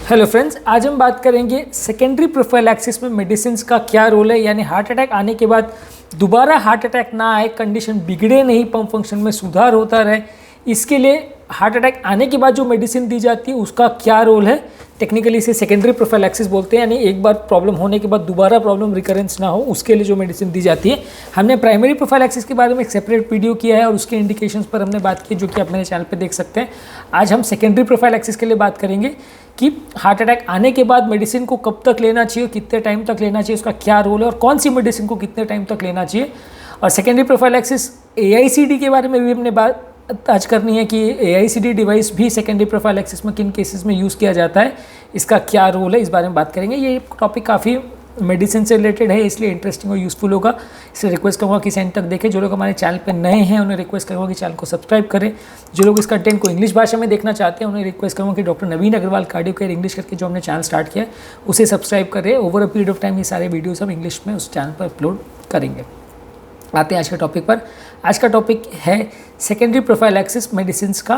Hello friends, आज हम बात करेंगे सेकेंडरी प्रोफाइलैक्सिस में मेडिसिन का क्या रोल है। यानी हार्ट अटैक आने के बाद दोबारा हार्ट अटैक ना आए, कंडीशन बिगड़े नहीं, पंप फंक्शन में सुधार होता रहे, इसके लिए हार्ट अटैक आने के बाद जो मेडिसिन दी जाती है उसका क्या रोल है। टेक्निकली इसे सेकेंडरी प्रोफाइलैक्सिस बोलते हैं, यानी एक बार प्रॉब्लम होने के बाद दोबारा प्रॉब्लम रिकरेंस ना हो उसके लिए जो मेडिसिन दी जाती है। हमने प्राइमरी प्रोफाइलैक्सिस के बारे में एक सेपरेट वीडियो किया है और उसके इंडिकेशंस पर हमने बात की, जो कि आप मेरे चैनल पे देख सकते हैं। आज हम सेकेंडरी प्रोफाइलैक्सिस के लिए बात करेंगे कि हार्ट अटैक आने के बाद मेडिसिन को कब तक लेना चाहिए, कितने टाइम तक लेना चाहिए, उसका क्या रोल है और कौन सी मेडिसिन को कितने टाइम तक लेना चाहिए। और सेकेंडरी प्रोफाइलैक्सिस AICD के बारे में भी हमने बात आज करनी है कि AICD डिवाइस भी सेकेंडरी प्रोफाइलैक्सिस में किन केसेस में यूज़ किया जाता है, इसका क्या रोल है, इस बारे में बात करेंगे। ये टॉपिक काफ़ी मेडिसिन से रिलेटेड है, इसलिए इंटरेस्टिंग और यूज़फुल होगा। इसलिए रिक्वेस्ट करूँगा कि एंड तक देखें। जो लोग हमारे चैनल पर नए हैं उन्हें रिक्वेस्ट करूँगा कि चैनल को सब्सक्राइब करें। जो लोग इस कंटेंट को इंग्लिश भाषा में देखना चाहते हैं उन्हें रिक्वेस्ट करूँगा कि डॉक्टर नवीन अग्रवाल कार्डियो केयर इंग्लिश करके जो हमने चैनल स्टार्ट किया है उसे सब्सक्राइब करें। Over a period of time ये सारे वीडियोज़ हम इंग्लिश में उस चैनल पर अपलोड करेंगे। आते हैं आज के टॉपिक पर। आज का टॉपिक है सेकेंडरी प्रोफाइलैक्सिस मेडिसिन्स का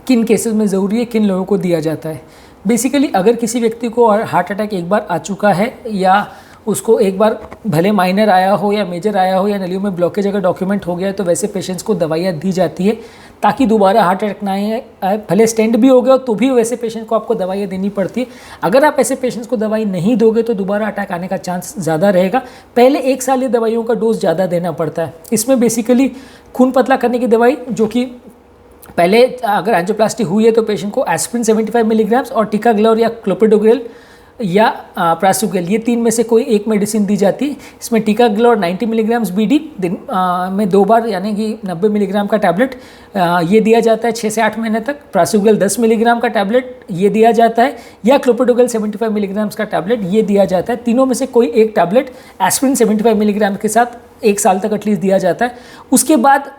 किन केसेस में ज़रूरी है, किन लोगों को दिया जाता है। बेसिकली अगर किसी व्यक्ति को हार्ट अटैक एक बार आ चुका है या उसको एक बार भले माइनर आया हो या मेजर आया हो या नलियों में ब्लॉकेज अगर डॉक्यूमेंट हो गया है तो वैसे पेशेंट्स को दवाइयाँ दी जाती है ताकि दोबारा हार्ट अटैक ना आए। भले स्टेंट भी हो गया तो भी वैसे पेशेंट को आपको दवाइयाँ देनी पड़ती है। अगर आप ऐसे पेशेंट्स को दवाई नहीं दोगे तो दोबारा अटैक आने का चांस ज़्यादा रहेगा। पहले 1 साल ये दवाइयों का डोज ज़्यादा देना पड़ता है। इसमें बेसिकली खून पतला करने की दवाई, जो कि पहले अगर एंजियोप्लास्टी हुई है तो पेशेंट को एस्प्रिन 75 मिलीग्राम्स और टिकाग्लोर या क्लोपिडोग्रेल या प्रासुगेल, ये 3 में से कोई एक मेडिसिन दी जाती है। इसमें टिकाग्लोर 90 मिलीग्राम्स BD दिन में 2 बार यानी कि 90 मिलीग्राम का टैबलेट ये दिया जाता है 6 से 8 महीने तक। प्रासुगेल 10 मिलीग्राम का टैबलेट ये दिया जाता है, या क्लोपिडोग्रेल 75 मिलीग्राम्स का टैबलेट ये दिया जाता है। तीनों में से कोई एक टैबलेट एस्प्रिन 75 मिलीग्राम के साथ 1 साल तक एटलीस्ट दिया जाता है। उसके बाद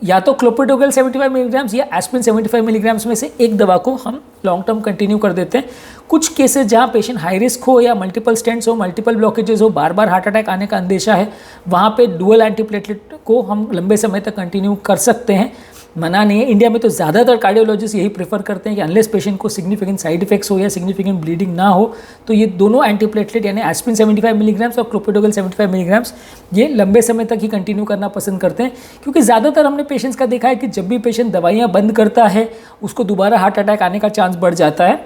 या तो क्लोपिडोग्रेल 75 मिलीग्राम्स या एस्प्रिन 75 मिलीग्राम्स में से एक दवा को हम लॉन्ग टर्म कंटिन्यू कर देते हैं। कुछ केसेस जहाँ पेशेंट हाई रिस्क हो या मल्टीपल स्टेंट्स हो, मल्टीपल ब्लॉकेजेस हो, बार बार हार्ट अटैक आने का अंदेशा है, वहाँ पे डुअल एंटीप्लेटलेट को हम लंबे समय तक कंटिन्यू कर सकते हैं, मना नहीं है। इंडिया में तो ज़्यादातर कार्डियोलॉजिस्ट यही प्रेफर करते हैं कि अनलेस पेशेंट को सिग्निफिकेंट साइड इफेक्ट्स हो या सिग्निफिकेंट ब्लीडिंग ना हो तो ये दोनों एंटीप्लेटलेट यानी एस्प्रिन 75 मिलीग्राम्स और क्लोपिडोग्रेल 75 मिलीग्राम्स ये लंबे समय तक ही कंटिन्यू करना पसंद करते हैं। क्योंकि ज़्यादातर हमने पेशेंट्स का देखा है कि जब भी पेशेंट दवाइयाँ बंद करता है उसको दोबारा हार्ट अटैक आने का चांस बढ़ जाता है।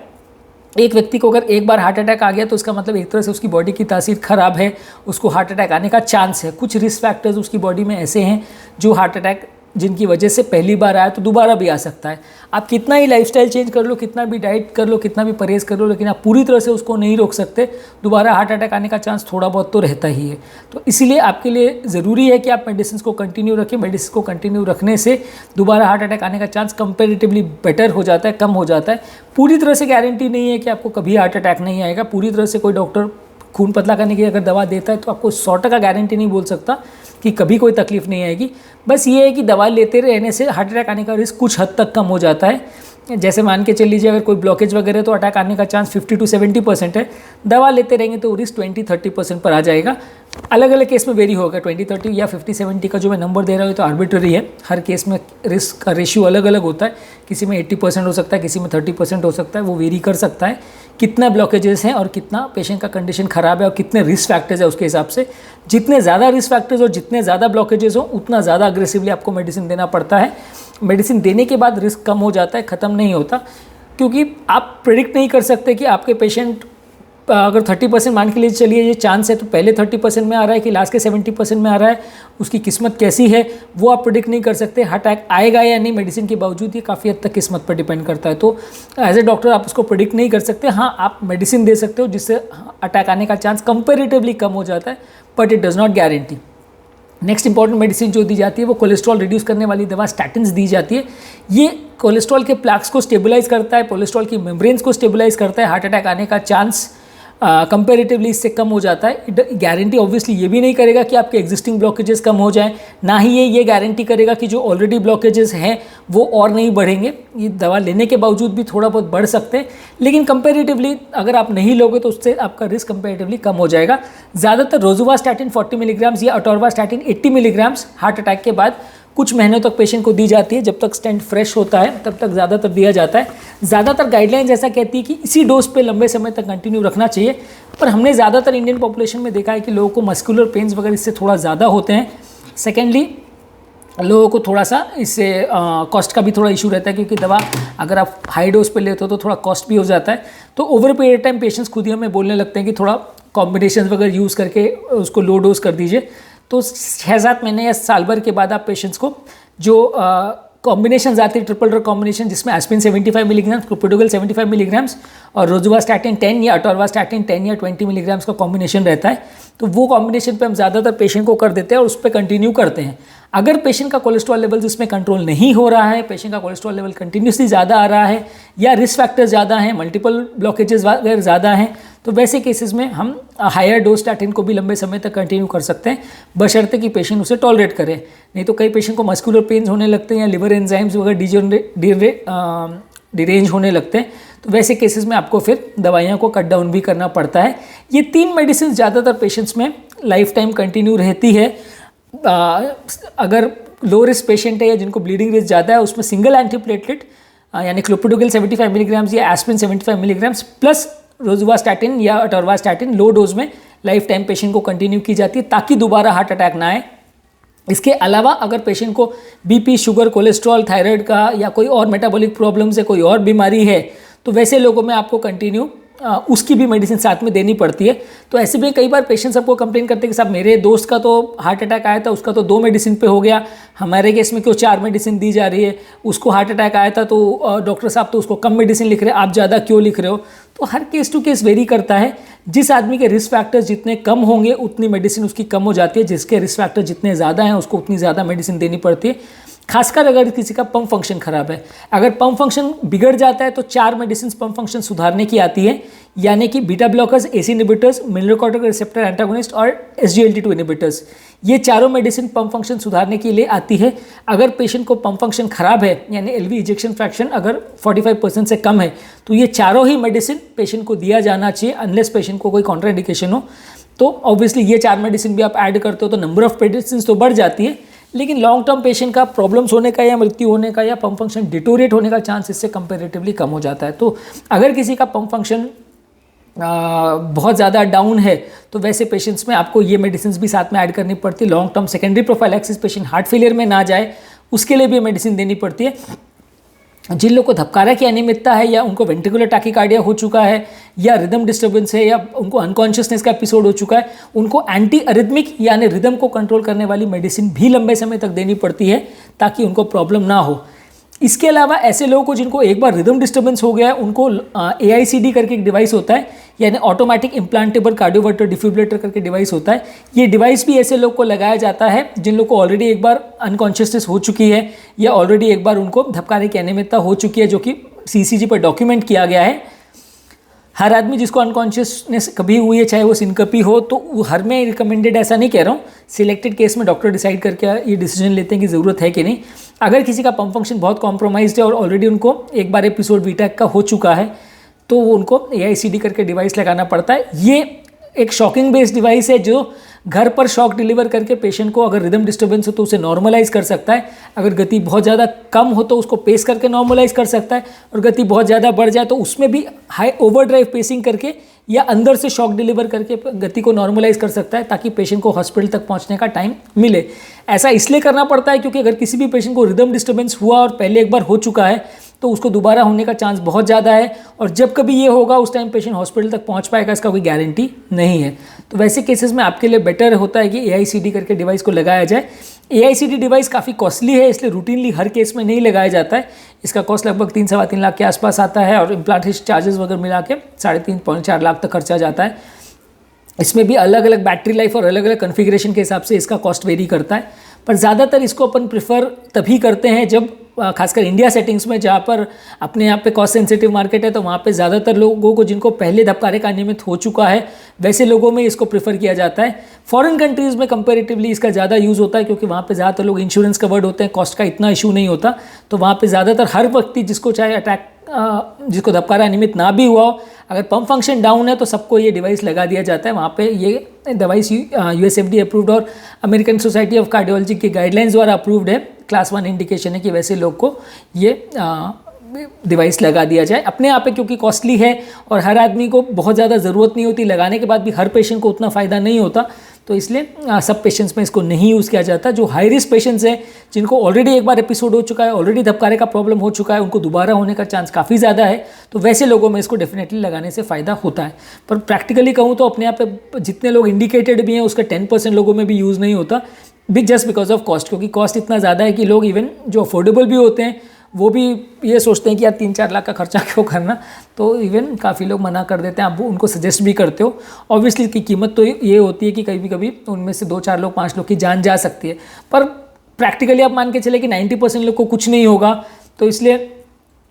एक व्यक्ति को अगर एक बार हार्ट अटैक आ गया तो उसका मतलब एक तरह से उसकी बॉडी की तासीर ख़राब है, उसको हार्ट अटैक आने का चांस है। कुछ रिस्क फैक्टर्स उसकी बॉडी में ऐसे हैं जो हार्ट अटैक जिनकी वजह से पहली बार आया तो दोबारा भी आ सकता है। आप कितना ही लाइफस्टाइल चेंज कर लो, कितना भी डाइट कर लो, कितना भी परहेज़ कर लो, लेकिन आप पूरी तरह से उसको नहीं रोक सकते। दोबारा हार्ट अटैक आने का चांस थोड़ा बहुत तो रहता ही है। तो इसीलिए आपके लिए ज़रूरी है कि आप मेडिसिन को कंटिन्यू रखें। मेडिसिन को कंटिन्यू रखने से दोबारा हार्ट अटैक आने का चांस कंपेरेटिवली बेटर हो जाता है, कम हो जाता है। पूरी तरह से गारंटी नहीं है कि आपको कभी हार्ट अटैक नहीं आएगा। पूरी तरह से कोई डॉक्टर खून पतला करने की अगर दवा देता है तो आपको 100% गारंटी नहीं बोल सकता कि कभी कोई तकलीफ नहीं आएगी। बस ये है कि दवा लेते रहने से हार्ट अटैक आने का रिस्क कुछ हद तक कम हो जाता है। जैसे मान के चल लीजिए अगर कोई ब्लॉकेज वगैरह तो अटैक आने का चांस 50 to 70% है। दवा लेते रहेंगे तो रिस्क 20-30% पर आ जाएगा। अलग अलग केस में वेरी होगा। 20-30 या 50-70 का जो मैं नंबर दे रहा हूँ तो आर्बिट्ररी है। हर केस में रिस्क का रेशियो अलग अलग होता है। किसी में 80% हो सकता है, किसी में 30% हो सकता है। वो वेरी कर सकता है कितना ब्लॉकेजेस हैं और कितना पेशेंट का कंडीशन ख़राब है और कितने रिस्क फैक्टर्स है उसके हिसाब से। जितने ज़्यादा रिस्क फैक्टर्स और जितने ज़्यादा ब्लॉकेजेस हो उतना ज़्यादा अग्रेसिवली आपको मेडिसिन देना पड़ता है। मेडिसिन देने के बाद रिस्क कम हो जाता है, ख़त्म नहीं होता। क्योंकि आप प्रेडिक्ट नहीं कर सकते कि आपके पेशेंट अगर 30% मान के लिए चलिए ये चांस है तो पहले 30% में आ रहा है कि लास्ट के 70% में आ रहा है, उसकी किस्मत कैसी है वो आप प्रेडिक्ट नहीं कर सकते। हार्ट अटैक आएगा या नहीं मेडिसिन के बावजूद ये काफ़ी हद तक किस्मत पर डिपेंड करता है। तो एज ए डॉक्टर आप उसको प्रेडिक्ट नहीं कर सकते। हाँ, आप मेडिसिन दे सकते हो जिससे अटैक आने का चांस कंपेरेटिवली कम हो जाता है, but it does not guarantee. Next important medicine जो दी जाती है वो कोलेस्ट्रॉल रिड्यूस करने वाली दवा स्टैटिन्स दी जाती है। ये कोलेस्ट्रॉल के प्लाक्स को स्टेबलाइज करता है, कोलेस्ट्रॉल की मेम्ब्रेन्स को स्टेबलाइज करता है। हार्ट अटैक आने का चांस कंपेरेटिवली इससे कम हो जाता है। गारंटी ऑब्वियसली ये भी नहीं करेगा कि आपके एग्जिस्टिंग ब्लॉकेजेस कम हो जाएं, ना ही ये गारंटी करेगा कि जो ऑलरेडी ब्लॉकेजेस हैं वो और नहीं बढ़ेंगे। ये दवा लेने के बावजूद भी थोड़ा बहुत बढ़ सकते हैं, लेकिन कंपेरेटिवली अगर आप नहीं लोगे तो उससे आपका रिस्क कंपेरेटिवली कम हो जाएगा। ज़्यादातर रोजुवास्टैटिन 40 मिलीग्राम्स या अटोरवास्टैटिन 80 मिलीग्राम्स हार्ट अटैक के बाद कुछ महीनों तक पेशेंट को दी जाती है, जब तक स्टेंट फ्रेश होता है तब तक ज़्यादातर दिया जाता है। ज़्यादातर गाइडलाइंस ऐसा कहती है कि इसी डोज पे लंबे समय तक कंटिन्यू रखना चाहिए, पर हमने ज़्यादातर इंडियन पॉपुलेशन में देखा है कि लोगों को मस्कुलर पेन्स वगैरह इससे थोड़ा ज़्यादा होते हैं। सेकेंडली लोगों को थोड़ा सा इससे कॉस्ट का भी थोड़ा इशू रहता है, क्योंकि दवा अगर आप हाई डोज पे लेते हो तो थोड़ा कॉस्ट भी हो जाता है। तो ओवर पीरियड टाइम पेशेंट्स खुद ही हमें बोलने लगते हैं कि थोड़ा कॉम्बिनेशन वगैरह यूज़ करके उसको लो डोज कर दीजिए। तो 6-7 महीने या साल भर के बाद आप पेशेंट्स को जो कॉम्बिनेशन आती है, ट्रिपल ड्रग कॉम्बिनेशन, जिसमें एस्पिरिन 75 मिलीग्राम, क्लोपिडोग्रेल 75 मिलीग्राम्स और रोजुवास्टैटिन 10 या अटोरवास्टैटिन 10 या 20 मिलीग्राम्स का कॉम्बिनेशन रहता है। तो वो कॉम्बिनेशन पे हम ज़्यादातर पेशेंट को कर देते हैं और उस पर कंटिन्यू करते हैं। अगर पेशेंट का कोलेस्ट्रॉल लेवल जिसमें कंट्रोल नहीं हो रहा है, पेशेंट का कोलेस्ट्रॉल लेवल कंटिन्यूसली ज़्यादा आ रहा है या रिस्क फैक्टर ज़्यादा हैं, मल्टीपल ब्लॉकेजेस वगैरह ज़्यादा हैं, तो वैसे केसेस में हम हायर डोज स्टैटिन को भी लंबे समय तक कंटिन्यू कर सकते हैं, बशर्ते कि पेशेंट उसे टॉलरेट करे। नहीं तो कई पेशेंट को मस्कुलर पेन्स होने लगते हैं या लिवर एंजाइम्स वगैरह डिरेंज होने लगते हैं, तो वैसे केसेस में आपको फिर दवाइयों को कट डाउन भी करना पड़ता है। ये 3 मेडिसिन ज़्यादातर पेशेंट्स में लाइफ टाइम कंटिन्यू रहती है। अगर लो रिस्क पेशेंट है या जिनको ब्लीडिंग रिस्क ज़्यादा है, उसमें सिंगल एंटीप्लेटलेट यानी क्लोपिडोग्रेल 75 मिलीग्राम्स या एस्पिरिन 75 मिलीग्राम्स प्लस रोजुवास्टैटिन या अटोरवास्टैटिन लो डोज में लाइफ टाइम पेशेंट को कंटिन्यू की जाती है, ताकि दोबारा हार्ट अटैक ना आए। इसके अलावा अगर पेशेंट को बीपी, शुगर, कोलेस्ट्रॉल, थायराइड का या कोई और मेटाबॉलिक प्रॉब्लम्स है, कोई और बीमारी है, तो वैसे लोगों में आपको कंटिन्यू उसकी भी मेडिसिन साथ में देनी पड़ती है। तो ऐसे में कई बार पेशेंट्स आपको कंप्लेन करते हैं कि साहब मेरे दोस्त का तो हार्ट अटैक आया था, उसका तो 2 मेडिसिन पे हो गया, हमारे केस में क्यों 4 मेडिसिन दी जा रही है, उसको हार्ट अटैक आया था तो डॉक्टर साहब तो उसको कम मेडिसिन लिख रहे हैं, आप ज़्यादा क्यों लिख रहे हो। तो हर केस टू केस वेरी करता है। जिस आदमी के रिस्क फैक्टर्स जितने कम होंगे उतनी मेडिसिन उसकी कम हो जाती है, जिसके रिस्क फैक्टर जितने ज़्यादा हैं उसको उतनी ज़्यादा मेडिसिन देनी पड़ती है। खासकर अगर किसी का पंप फंक्शन खराब है, अगर पंप फंक्शन बिगड़ जाता है तो 4 मेडिसिन पंप फंक्शन सुधारने की आती है, यानी कि beta blockers, AC inhibitors, mineral receptor antagonist और SGLT2 इनहिबिटर्स। ये चारों मेडिसिन पंप फंक्शन सुधारने के लिए आती है। अगर पेशेंट को पंप फंक्शन खराब है यानी एलवी इजेक्शन फ्रैक्शन अगर 45% से कम है, तो ये चारों ही मेडिसिन पेशेंट को दिया जाना चाहिए, अनलेस पेशेंट को कोई कॉन्ट्राइंडिकेशन हो। तो ऑब्वियसली ये 4 मेडिसिन भी आप ऐड करते हो तो नंबर ऑफ मेडिसिन तो बढ़ जाती है, लेकिन लॉन्ग टर्म पेशेंट का प्रॉब्लम्स होने का या मृत्यु होने का या पंप फंक्शन डिटोरेट होने का चांस इससे कंपैरेटिवली कम हो जाता है। तो अगर किसी का पंप फंक्शन बहुत ज़्यादा डाउन है तो वैसे पेशेंट्स में आपको ये मेडिसिन भी साथ में ऐड करनी पड़ती है। Long term secondary prophylaxis, patient heart failure में ना जाए उसके लिए भी मेडिसिन देनी पड़ती है। जिन लोगों को धबकारा की अनियमितता है या उनको वेंट्रिकुलर टैकीकार्डिया हो चुका है या रिदम डिस्टर्बेंस है या उनको अनकॉन्शियसनेस का एपिसोड हो चुका है, उनको एंटी अरिथमिक यानी रिदम को कंट्रोल करने वाली मेडिसिन भी लंबे समय तक देनी पड़ती है ताकि उनको प्रॉब्लम ना हो। इसके अलावा ऐसे लोगों को जिनको एक बार रिदम डिस्टर्बेंस हो गया है, उनको AICD करके एक डिवाइस होता है, यानी ऑटोमेटिक इम्प्लांटेबल कार्डियोवर्टर डिफिब्रिलेटर करके डिवाइस होता है। ये डिवाइस भी ऐसे लोग को लगाया जाता है जिन लोग को ऑलरेडी एक बार अनकॉन्शियसनेस हो चुकी है या ऑलरेडी एक बार उनको धबकारे की अनियमितता हो चुकी है, जो कि CCG पर डॉक्यूमेंट किया गया है। हर आदमी जिसको अनकॉन्शियसनेस कभी हुई है, चाहे वो सिनकपी हो, तो हर में रिकमेंडेड ऐसा नहीं कह रहा हूँ, सिलेक्टेड केस में डॉक्टर डिसाइड करके ये डिसीजन लेते हैं कि ज़रूरत है कि नहीं। अगर किसी का पंप फंक्शन बहुत कॉम्प्रोमाइज्ड है और ऑलरेडी उनको एक बार एपिसोड वीटैक का हो चुका है, तो उनको AICD करके डिवाइस लगाना पड़ता है। ये एक शॉकिंग बेस्ड डिवाइस है जो घर पर शॉक डिलीवर करके पेशेंट को अगर रिदम डिस्टर्बेंस हो तो उसे नॉर्मलाइज कर सकता है, अगर गति बहुत ज़्यादा कम हो तो उसको पेस करके नॉर्मलाइज कर सकता है, और गति बहुत ज़्यादा बढ़ जाए तो उसमें भी हाई ओवरड्राइव पेसिंग करके या अंदर से शॉक डिलीवर करके गति को नॉर्मलाइज कर सकता है ताकि पेशेंट को हॉस्पिटल तक पहुंचने का टाइम मिले। ऐसा इसलिए करना पड़ता है क्योंकि अगर किसी भी पेशेंट को रिदम डिस्टर्बेंस हुआ और पहले एक बार हो चुका है तो उसको दोबारा होने का चांस बहुत ज़्यादा है, और जब कभी ये होगा उस टाइम पेशेंट हॉस्पिटल तक पहुंच पाएगा इसका कोई गारंटी नहीं है। तो वैसे केसेस में आपके लिए बेटर होता है कि AICD करके डिवाइस को लगाया जाए। AICD डिवाइस काफ़ी कॉस्टली है, इसलिए रूटीनली हर केस में नहीं लगाया जाता है। इसका कॉस्ट लगभग 3-3.25 लाख के आसपास आता है और इम्प्लांटेशन चार्जेस वगैरह मिला के 3.5-4 लाख तक खर्चा जाता है। इसमें भी अलग अलग बैटरी लाइफ और अलग अलग कॉन्फ़िगरेशन के हिसाब से इसका कॉस्ट वेरी करता है, पर ज़्यादातर इसको अपन प्रेफर तभी करते हैं जब खासकर इंडिया सेटिंग्स में, जहाँ पर अपने यहाँ पे कॉस्ट सेंसिटिव मार्केट है, तो वहाँ पे ज़्यादातर लोगों को जिनको पहले धबकारे का नियमित हो चुका है वैसे लोगों में इसको प्रेफर किया जाता है। फॉरेन कंट्रीज़ में कंपैरेटिवली इसका ज़्यादा यूज़ होता है क्योंकि वहाँ पे ज़्यादातर लोग इंश्योरेंस कवर्ड होते हैं, कॉस्ट का इतना इशू नहीं होता। तो वहाँ पर ज़्यादातर हर व्यक्ति जिसको चाहे अटैक जिसको धबकारा नियमित ना भी हुआ हो, अगर पंप फंक्शन डाउन है तो सबको ये डिवाइस लगा दिया जाता है। वहाँ पे ये डिवाइस USFDA अप्रूव्ड और अमेरिकन सोसाइटी ऑफ कार्डियोलॉजी के गाइडलाइंस द्वारा अप्रूव्ड है। क्लास 1 इंडिकेशन है कि वैसे लोग को ये डिवाइस लगा दिया जाए अपने आप पे, क्योंकि कॉस्टली है और हर आदमी को बहुत ज़्यादा ज़रूरत नहीं होती, लगाने के बाद भी हर पेशेंट को उतना फ़ायदा नहीं होता, तो इसलिए सब पेशेंट्स में इसको नहीं यूज़ किया जाता। जो हाई रिस्क पेशेंट्स हैं, जिनको ऑलरेडी एक बार एपिसोड हो चुका है, ऑलरेडी धबकारे का प्रॉब्लम हो चुका है, उनको दोबारा होने का चांस काफ़ी ज़्यादा है, तो वैसे लोगों में इसको डेफिनेटली लगाने से फ़ायदा होता है। पर प्रैक्टिकली कहूँ तो अपने आप पे जितने लोग इंडिकेटेड भी हैं उसका 10% लोगों में भी यूज़ नहीं होता, जस्ट बिकॉज ऑफ कॉस्ट, क्योंकि कॉस्ट इतना ज़्यादा है कि लोग इवन जो अफोर्डेबल भी होते हैं वो भी ये सोचते हैं कि यार 3-4 लाख का खर्चा क्यों करना, तो इवन काफ़ी लोग मना कर देते हैं। आप उनको सजेस्ट भी करते हो, ऑब्वियसली की कीमत तो ये होती है कि कभी कभी उनमें से 2-4 लोग 5 लोग की जान जा सकती है, पर प्रैक्टिकली आप मान के चले कि 90% लोग को कुछ नहीं होगा, तो इसलिए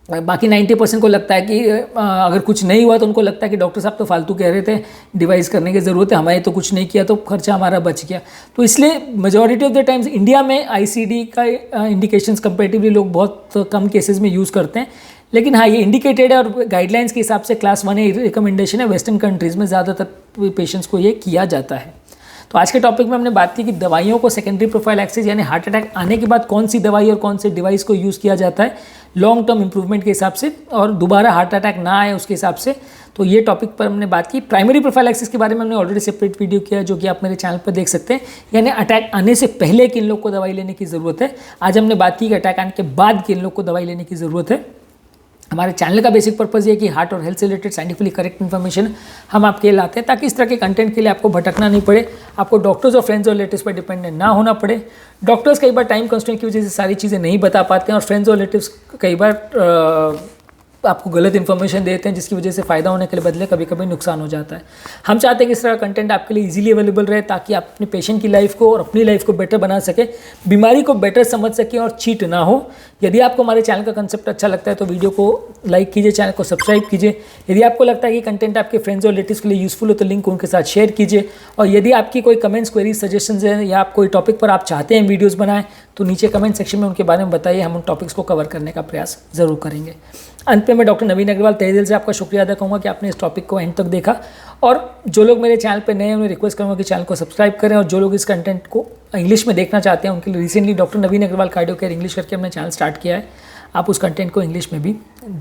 बाकी 90% को लगता है कि अगर कुछ नहीं हुआ तो उनको लगता है कि डॉक्टर साहब तो फालतू कह रहे थे, डिवाइस करने की ज़रूरत है, हमारे तो कुछ नहीं किया तो खर्चा हमारा बच गया। तो इसलिए majority of the times India में आईसीडी का इंडिकेशंस कंपेरेटिवली लोग बहुत कम केसेस में यूज़ करते हैं, लेकिन हाँ ये इंडिकेटेड है और गाइडलाइंस के हिसाब से क्लास 1 रिकमेंडेशन है। वेस्टर्न कंट्रीज़ में ज़्यादातर पेशेंट्स को ये किया जाता है। तो आज के टॉपिक में हमने बात की कि दवाइयों को सेकेंडरी प्रोफाइलैक्सिस यानी हार्ट अटैक आने के बाद कौन सी दवाई और कौन से डिवाइस को यूज़ किया जाता है लॉन्ग टर्म इंप्रूवमेंट के हिसाब से और दोबारा हार्ट अटैक ना आए उसके हिसाब से। तो ये टॉपिक पर हमने बात की। प्राइमरी प्रोफाइलैक्सिस के बारे में हमने ऑलरेडी सेपरेट वीडियो किया है जो कि आप मेरे चैनल पर देख सकते हैं, यानी अटैक आने से पहले किन लोग को दवाई लेने की ज़रूरत है। आज हमने बात की कि अटैक आने के बाद किन लोग को दवाई लेने की ज़रूरत है। हमारे चैनल का बेसिक पर्पज़ ये है कि हार्ट और हेल्थ से रिलेटेड साइंटिफिकली करेक्ट इन्फॉर्मेशन हम आपके लिए लाते हैं, ताकि इस तरह के कंटेंट के लिए आपको भटकना नहीं पड़े, आपको डॉक्टर्स और फ्रेंड्स और रिलेटिव्स पर डिपेंडेंट ना होना पड़े। डॉक्टर्स कई बार टाइम कंस्ट्रेंट की वजह से सारी चीज़ें नहीं बता पाते हैं और फ्रेंड्स और रिलेटिव्स कई बार आपको गलत इन्फॉर्मेशन देते हैं, जिसकी वजह से फ़ायदा होने के बदले कभी कभी नुकसान हो जाता है। हम चाहते हैं कि इस तरह का कंटेंट आपके लिए इजीली अवेलेबल रहे, ताकि आप अपने पेशेंट की लाइफ को और अपनी लाइफ को बेटर बना सके, बीमारी को बेटर समझ सकें और चीट ना हो। यदि आपको हमारे चैनल का कंसेप्ट अच्छा लगता है तो वीडियो को लाइक कीजिए, चैनल को सब्सक्राइब कीजिए। यदि आपको लगता है कि कंटेंट आपके फ्रेंड्स और रिलेटिव्स के लिए यूजफुल हो तो लिंक उनके साथ शेयर कीजिए। और यदि आपकी कोई कमेंट्स, क्वेरीज, सजेशंस हैं या आप कोई टॉपिक पर आप चाहते हैं वीडियोज़ बनाएं तो नीचे कमेंट सेक्शन में उनके बारे में बताइए, हम उन टॉपिक्स को कवर करने का प्रयास ज़रूर करेंगे। अंत में मैं डॉक्टर नवीन अग्रवाल तहे दिल से आपका शुक्रिया अदा करूँगा कि आपने इस टॉपिक को एंड तक देखा। और जो लोग मेरे चैनल पर नए हैं उन्हें रिक्वेस्ट करूँगा कि चैनल को सब्सक्राइब करें, और जो लोग इस कंटेंट को इंग्लिश में देखना चाहते हैं उनके लिए रिसेंटली डॉक्टर नवीन अग्रवाल कार्डियो केयर इंग्लिश करके हमने चैनल स्टार्ट किया है, आप उस कंटेंट को इंग्लिश में भी देख